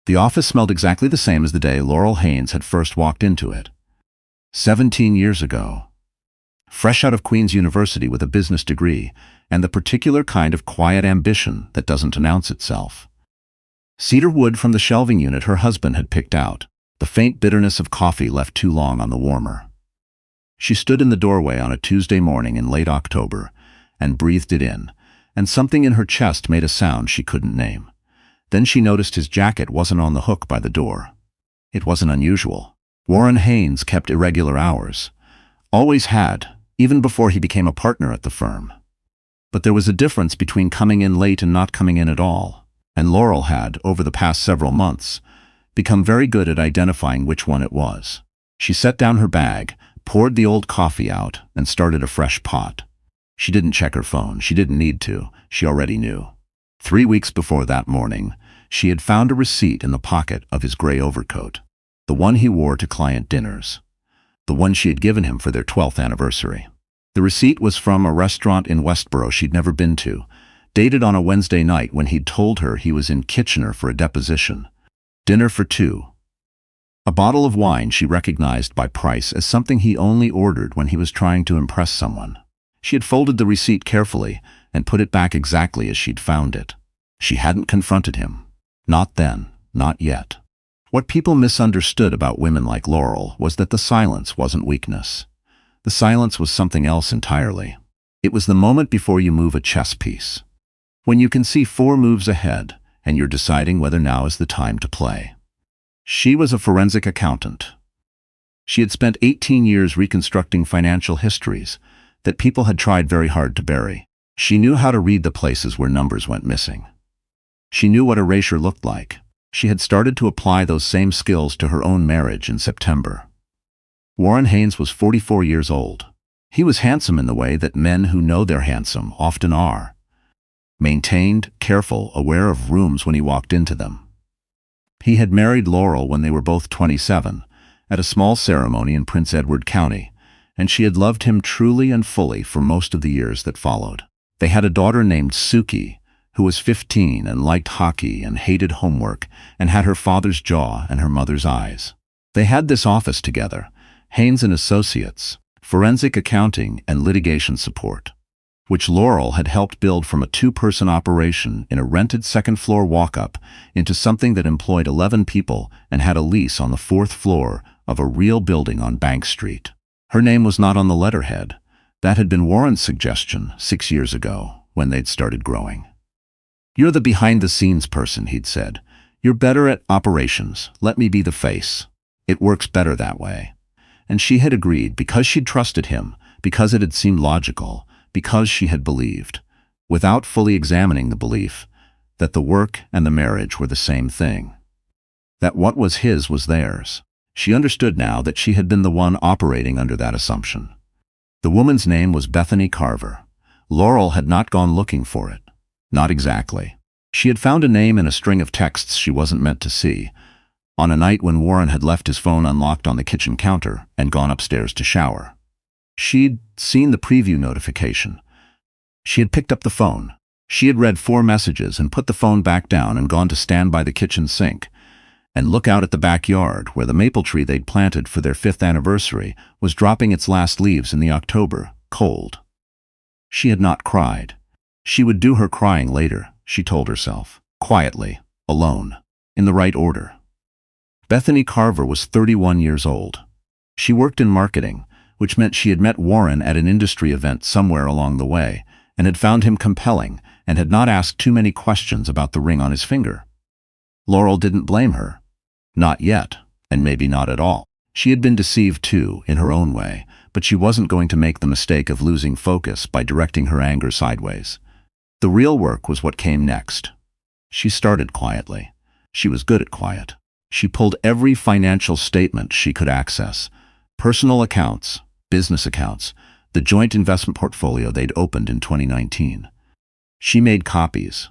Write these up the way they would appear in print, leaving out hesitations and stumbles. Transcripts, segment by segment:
The office smelled exactly the same as the day Laurel Haynes had first walked into it. 17 years ago. Fresh out of Queen's University with a business degree, and the particular kind of quiet ambition that doesn't announce itself. Cedar wood from the shelving unit her husband had picked out. The faint bitterness of coffee left too long on the warmer. She stood in the doorway on a Tuesday morning in late October and breathed it in, and something in her chest made a sound she couldn't name. Then she noticed his jacket wasn't on the hook by the door. It wasn't unusual. Warren Haynes kept irregular hours. Always had, even before he became a partner at the firm. But there was a difference between coming in late and not coming in at all, and Laurel had, over the past several months, become very good at identifying which one it was. She set down her bag, poured the old coffee out, and started a fresh pot. She didn't check her phone. She didn't need to. She already knew. 3 weeks before that morning, she had found a receipt in the pocket of his gray overcoat, the one he wore to client dinners, the one she had given him for their 12th anniversary. The receipt was from a restaurant in Westboro she'd never been to, dated on a Wednesday night when he'd told her he was in Kitchener for a deposition. Dinner for two. A bottle of wine she recognized by price as something he only ordered when he was trying to impress someone. She had folded the receipt carefully and put it back exactly as she'd found it. She hadn't confronted him. Not then, not yet. What people misunderstood about women like Laurel was that the silence wasn't weakness. The silence was something else entirely. It was the moment before you move a chess piece. When you can see 4 moves ahead, and you're deciding whether now is the time to play. She was a forensic accountant. She had spent 18 years reconstructing financial histories that people had tried very hard to bury. She knew how to read the places where numbers went missing. She knew what erasure looked like. She had started to apply those same skills to her own marriage in September. Warren Haynes was 44 years old. He was handsome in the way that men who know they're handsome often are. Maintained, careful, aware of rooms when he walked into them. He had married Laurel when they were both 27, at a small ceremony in Prince Edward County, and she had loved him truly and fully for most of the years that followed. They had a daughter named Suki, who was 15 and liked hockey and hated homework and had her father's jaw and her mother's eyes. They had this office together, Haynes & Associates, forensic accounting and litigation support, which Laurel had helped build from a 2-person operation in a rented second-floor walk-up into something that employed 11 people and had a lease on the 4th floor of a real building on Bank Street. Her name was not on the letterhead. That had been Warren's suggestion 6 years ago, when they'd started growing. "You're the behind-the-scenes person," he'd said. "You're better at operations. Let me be the face. It works better that way." And she had agreed because she'd trusted him, because it had seemed logical, because she had believed, without fully examining the belief, that the work and the marriage were the same thing. That what was his was theirs. She understood now that she had been the one operating under that assumption. The woman's name was Bethany Carver. Laurel had not gone looking for it. Not exactly. She had found a name in a string of texts she wasn't meant to see, on a night when Warren had left his phone unlocked on the kitchen counter and gone upstairs to shower. She'd seen the preview notification. She had picked up the phone. She had read 4 messages and put the phone back down and gone to stand by the kitchen sink and look out at the backyard where the maple tree they'd planted for their 5th anniversary was dropping its last leaves in the October cold. She had not cried. She would do her crying later, she told herself, quietly, alone, in the right order. Bethany Carver was 31 years old. She worked in marketing, which meant she had met Warren at an industry event somewhere along the way and had found him compelling and had not asked too many questions about the ring on his finger. Laurel didn't blame her. Not yet, and maybe not at all. She had been deceived too, in her own way, but she wasn't going to make the mistake of losing focus by directing her anger sideways. The real work was what came next. She started quietly. She was good at quiet. She pulled every financial statement she could access, personal accounts, business accounts, the joint investment portfolio they'd opened in 2019. She made copies.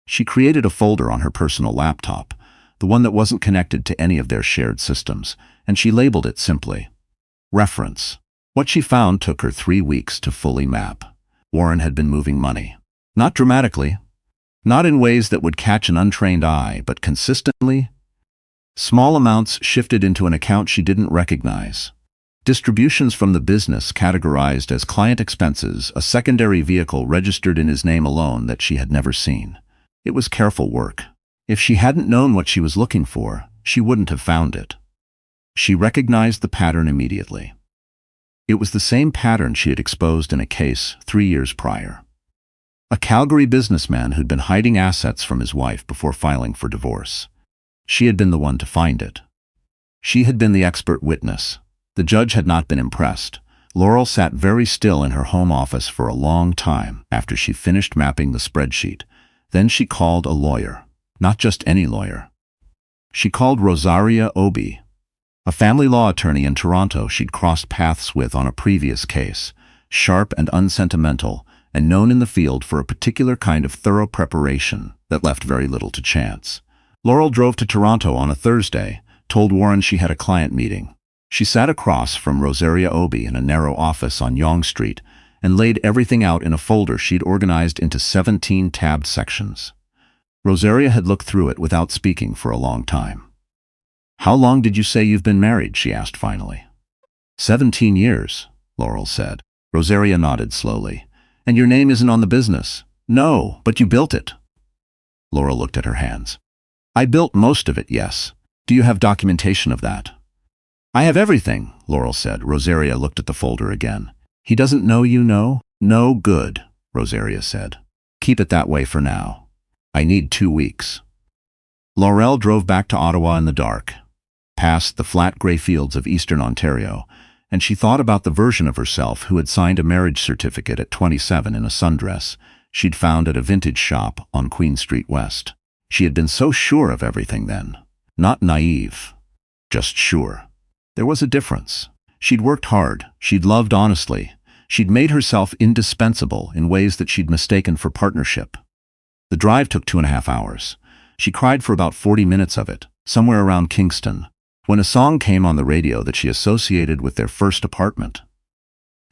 She created a folder on her personal laptop, the one that wasn't connected to any of their shared systems, and she labeled it simply, Reference. What she found took her 3 weeks to fully map. Warren had been moving money. Not dramatically, not in ways that would catch an untrained eye, but consistently, Small amounts shifted into an account she didn't recognize. Distributions from the business categorized as client expenses, a secondary vehicle registered in his name alone that she had never seen. It was careful work. If she hadn't known what she was looking for, she wouldn't have found it. She recognized the pattern immediately. It was the same pattern she had exposed in a case 3 years prior. A Calgary businessman who'd been hiding assets from his wife before filing for divorce. She had been the one to find it. She had been the expert witness. The judge had not been impressed. Laurel sat very still in her home office for a long time after she finished mapping the spreadsheet. Then she called a lawyer. Not just any lawyer. She called Rosaria Obi, a family law attorney in Toronto she'd crossed paths with on a previous case, sharp and unsentimental, and known in the field for a particular kind of thorough preparation that left very little to chance. Laurel drove to Toronto on a Thursday, told Warren she had a client meeting. She sat across from Rosaria Obi in a narrow office on Yonge Street and laid everything out in a folder she'd organized into 17 tabbed sections. Rosaria had looked through it without speaking for a long time. "How long did you say you've been married?" she asked finally. 17 years, Laurel said. Rosaria nodded slowly. "And your name isn't on the business?" "No, but you built it." Laurel looked at her hands. "I built most of it, yes. Do you have documentation of that?" "I have everything," Laurel said. Rosaria looked at the folder again. "He doesn't know you know?" "No, good," Rosaria said. "Keep it that way for now. I need 2 weeks." Laurel drove back to Ottawa in the dark, past the flat gray fields of eastern Ontario, and she thought about the version of herself who had signed a marriage certificate at 27 in a sundress she'd found at a vintage shop on Queen Street West. She had been so sure of everything then. Not naive, just sure. There was a difference. She'd worked hard, she'd loved honestly, she'd made herself indispensable in ways that she'd mistaken for partnership. The drive took 2.5 hours. She cried for about 40 minutes of it, somewhere around Kingston, when a song came on the radio that she associated with their first apartment.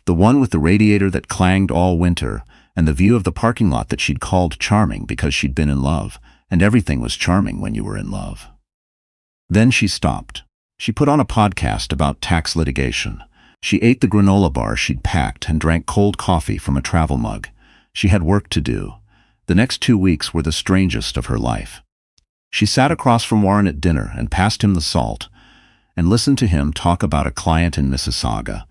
The one with the radiator that clanged all winter, and the view of the parking lot that she'd called charming because she'd been in love, and everything was charming when you were in love. Then she stopped. She put on a podcast about tax litigation. She ate the granola bar she'd packed and drank cold coffee from a travel mug. She had work to do. The next 2 weeks were the strangest of her life. She sat across from Warren at dinner and passed him the salt, and listened to him talk about a client in Mississauga,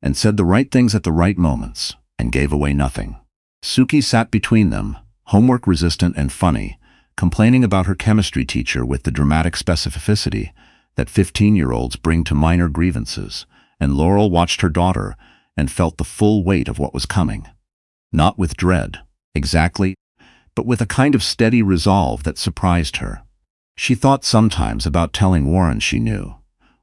and said the right things at the right moments, and gave away nothing. Suki sat between them, homework resistant and funny, complaining about her chemistry teacher with the dramatic specificity that 15-year-olds bring to minor grievances, and Laurel watched her daughter and felt the full weight of what was coming. Not with dread, exactly, but with a kind of steady resolve that surprised her. She thought sometimes about telling Warren she knew,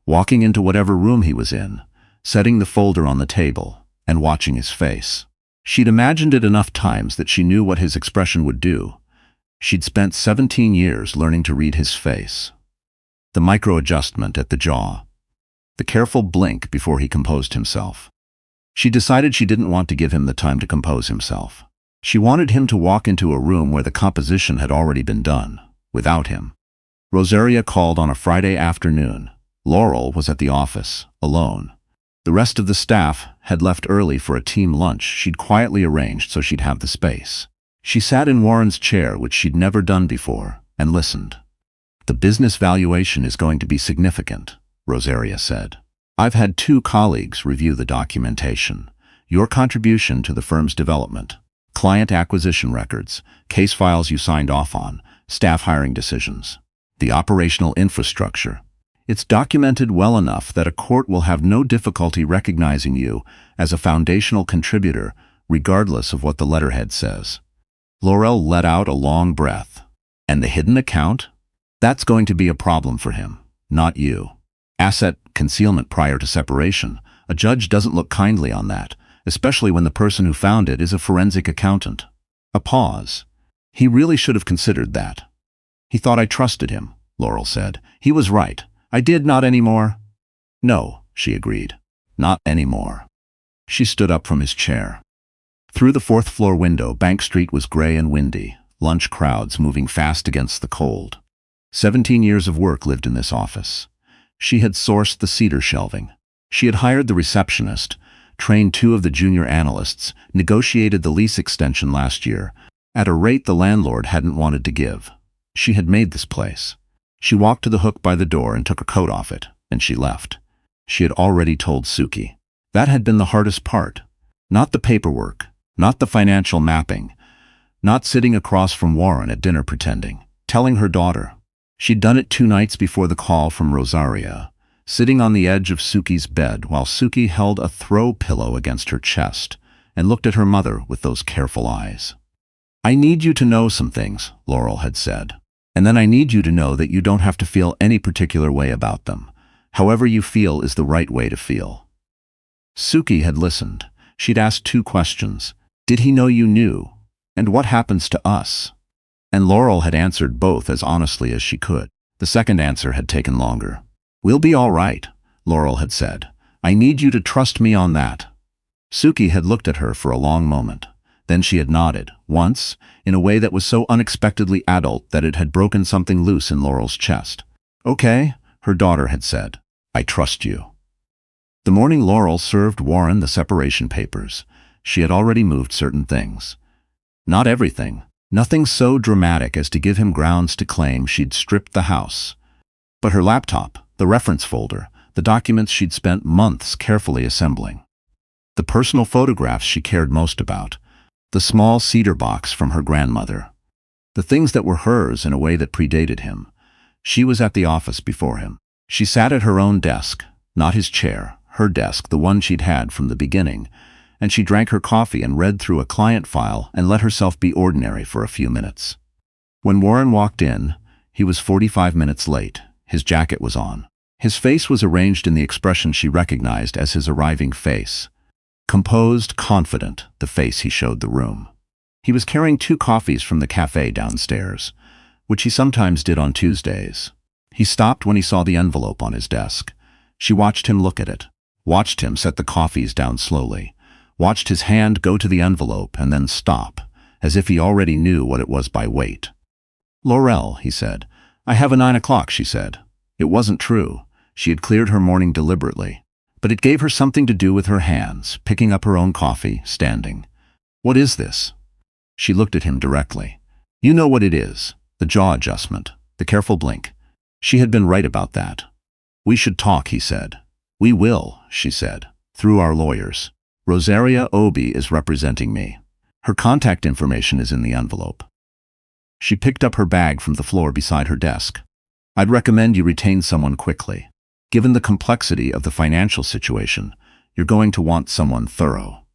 walking into whatever room he was in, setting the folder on the table, and watching his face. She'd imagined it enough times that she knew what his expression would do. She'd spent 17 years learning to read his face. The micro-adjustment at the jaw. The careful blink before he composed himself. She decided she didn't want to give him the time to compose himself. She wanted him to walk into a room where the composition had already been done, without him. Rosaria called on a Friday afternoon. Laurel was at the office, alone. The rest of the staff had left early for a team lunch she'd quietly arranged so she'd have the space. She sat in Warren's chair, which she'd never done before, and listened. "The business valuation is going to be significant," Rosaria said. "I've had 2 colleagues review the documentation. Your contribution to the firm's development, client acquisition records, case files you signed off on, staff hiring decisions, the operational infrastructure. It's documented well enough that a court will have no difficulty recognizing you as a foundational contributor, regardless of what the letterhead says." Laurel let out a long breath. "And the hidden account? That's going to be a problem for him, not you. Asset concealment prior to separation. A judge doesn't look kindly on that, especially when the person who found it is a forensic accountant." A pause. "He really should have considered that." "He thought I trusted him," Laurel said. "He was right. I did not anymore." "No," she agreed. "Not anymore." She stood up from his chair. Through the 4th-floor window, Bank Street was gray and windy, lunch crowds moving fast against the cold. 17 years of work lived in this office. She had sourced the cedar shelving. She had hired the receptionist, trained 2 of the junior analysts, negotiated the lease extension last year, at a rate the landlord hadn't wanted to give. She had made this place. She walked to the hook by the door and took her coat off it, and she left. She had already told Suki. That had been the hardest part. Not the paperwork, not the financial mapping, not sitting across from Warren at dinner pretending, telling her daughter. She'd done it 2 nights before the call from Rosaria, sitting on the edge of Suki's bed while Suki held a throw pillow against her chest and looked at her mother with those careful eyes. "I need you to know some things," Laurel had said. "And then I need you to know that you don't have to feel any particular way about them. However you feel is the right way to feel." Suki had listened. She'd asked 2 questions. Did he know you knew? And what happens to us? And Laurel had answered both as honestly as she could. The second answer had taken longer. "We'll be all right," Laurel had said. "I need you to trust me on that." Suki had looked at her for a long moment. Then she had nodded, once, in a way that was so unexpectedly adult that it had broken something loose in Laurel's chest. "Okay," her daughter had said. "I trust you." The morning Laurel served Warren the separation papers, she had already moved certain things. Not everything. Nothing so dramatic as to give him grounds to claim she'd stripped the house. But her laptop, the reference folder, the documents she'd spent months carefully assembling. The personal photographs she cared most about. The small cedar box from her grandmother. The things that were hers in a way that predated him. She was at the office before him. She sat at her own desk, not his chair, her desk, the one she'd had from the beginning, and she drank her coffee and read through a client file and let herself be ordinary for a few minutes. When Warren walked in, he was 45 minutes late. His jacket was on. His face was arranged in the expression she recognized as his arriving face. Composed, confident, the face he showed the room. He was carrying 2 coffees from the cafe downstairs, which he sometimes did on Tuesdays. He stopped when he saw the envelope on his desk. She watched him look at it, watched him set the coffees down slowly, watched his hand go to the envelope and then stop, as if he already knew what it was by weight. "Laurel," he said. "I have a 9 o'clock, she said. It wasn't true. She had cleared her morning deliberately. But it gave her something to do with her hands, picking up her own coffee, standing. "What is this?" She looked at him directly. "You know what it is. The jaw adjustment, the careful blink." She had been right about that. "We should talk," he said. "We will," she said, "through our lawyers. Rosaria Obi is representing me. Her contact information is in the envelope." She picked up her bag from the floor beside her desk. "I'd recommend you retain someone quickly. Given the complexity of the financial situation, you're going to want someone thorough."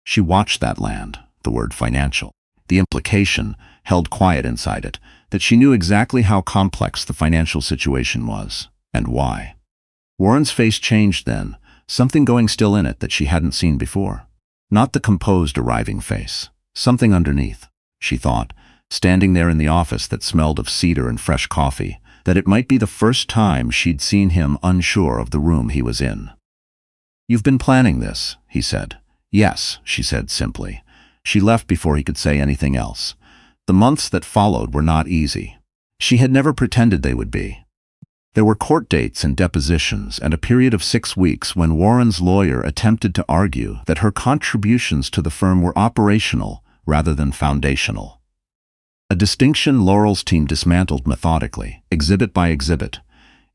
She watched that land, the word financial. The implication, held quiet inside it, that she knew exactly how complex the financial situation was, and why. Warren's face changed then, something going still in it that she hadn't seen before. Not the composed arriving face, something underneath, she thought, standing there in the office that smelled of cedar and fresh coffee, that it might be the first time she'd seen him unsure of the room he was in. "You've been planning this," he said. "Yes," she said simply. She left before he could say anything else. The months that followed were not easy. She had never pretended they would be. There were court dates and depositions and a period of 6 weeks when Warren's lawyer attempted to argue that her contributions to the firm were operational rather than foundational. A distinction Laurel's team dismantled methodically, exhibit by exhibit,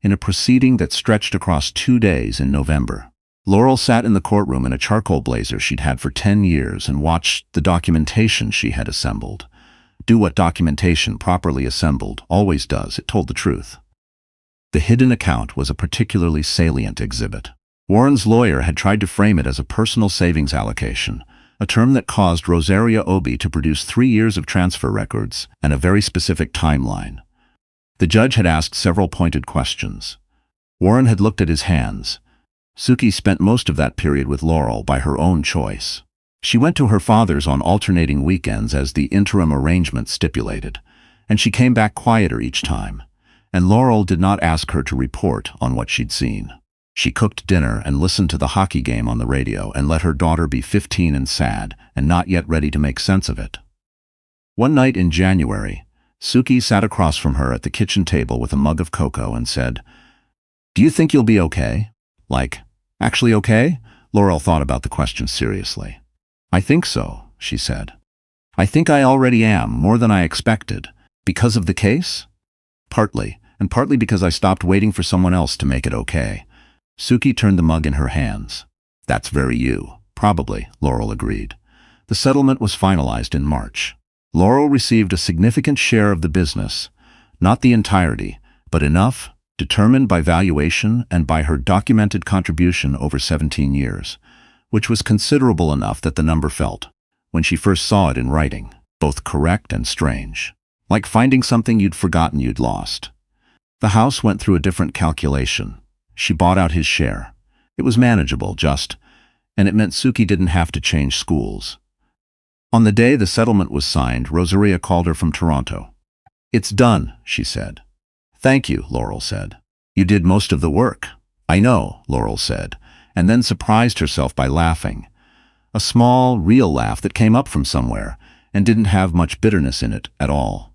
in a proceeding that stretched across 2 days in November. Laurel sat in the courtroom in a charcoal blazer she'd had for 10 years and watched the documentation she had assembled. Do what documentation properly assembled always does, it told the truth. The hidden account was a particularly salient exhibit. Warren's lawyer had tried to frame it as a personal savings allocation, a term that caused Rosaria Obi to produce 3 years of transfer records and a very specific timeline. The judge had asked several pointed questions. Warren had looked at his hands. Suki spent most of that period with Laurel by her own choice. She went to her father's on alternating weekends as the interim arrangement stipulated, and she came back quieter each time, and Laurel did not ask her to report on what she'd seen. She cooked dinner and listened to the hockey game on the radio and let her daughter be 15 and sad and not yet ready to make sense of it. One night in January, Suki sat across from her at the kitchen table with a mug of cocoa and said, "Do you think you'll be okay?" Like, actually okay? Laurel thought about the question seriously. "I think so," she said. "I think I already am, more than I expected. Because of the case?" "Partly, and partly because I stopped waiting for someone else to make it okay." Suki turned the mug in her hands. "That's very you." "Probably," Laurel agreed. The settlement was finalized in March. Laurel received a significant share of the business, not the entirety, but enough, determined by valuation and by her documented contribution over 17 years, which was considerable enough that the number felt, when she first saw it in writing, both correct and strange. Like finding something you'd forgotten you'd lost. The house went through a different calculation. She bought out his share. It was manageable, and it meant Suki didn't have to change schools. On the day the settlement was signed, Rosaria called her from Toronto. "It's done," she said. "Thank you," Laurel said. "You did most of the work." "I know," Laurel said, and then surprised herself by laughing. A small, real laugh that came up from somewhere and didn't have much bitterness in it at all.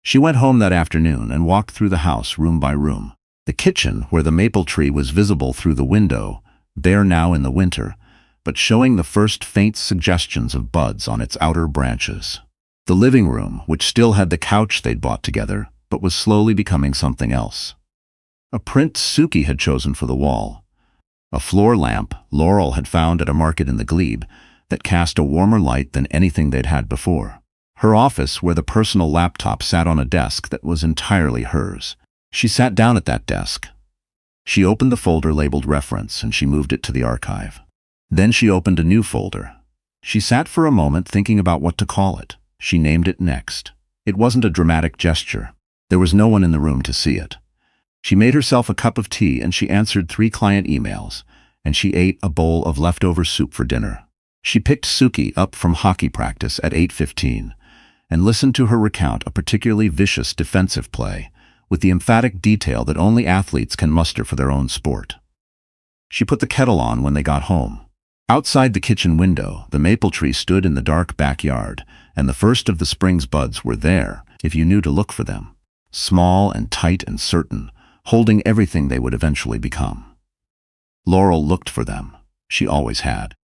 She went home that afternoon and walked through the house room by room. The kitchen, where the maple tree was visible through the window, bare now in the winter, but showing the first faint suggestions of buds on its outer branches. The living room, which still had the couch they'd bought together, but was slowly becoming something else. A print Suki had chosen for the wall. A floor lamp Laurel had found at a market in the glebe that cast a warmer light than anything they'd had before. Her office, where the personal laptop sat on a desk that was entirely hers. She sat down at that desk. She opened the folder labeled Reference and she moved it to the archive. Then she opened a new folder. She sat for a moment thinking about what to call it. She named it Next. It wasn't a dramatic gesture. There was no one in the room to see it. She made herself a cup of tea and she answered 3 client emails, and she ate a bowl of leftover soup for dinner. She picked Suki up from hockey practice at 8:15 and listened to her recount a particularly vicious defensive play with the emphatic detail that only athletes can muster for their own sport. She put the kettle on when they got home. Outside the kitchen window, the maple tree stood in the dark backyard, and the first of the spring's buds were there, if you knew to look for them. Small and tight and certain, holding everything they would eventually become. Laurel looked for them. She always had.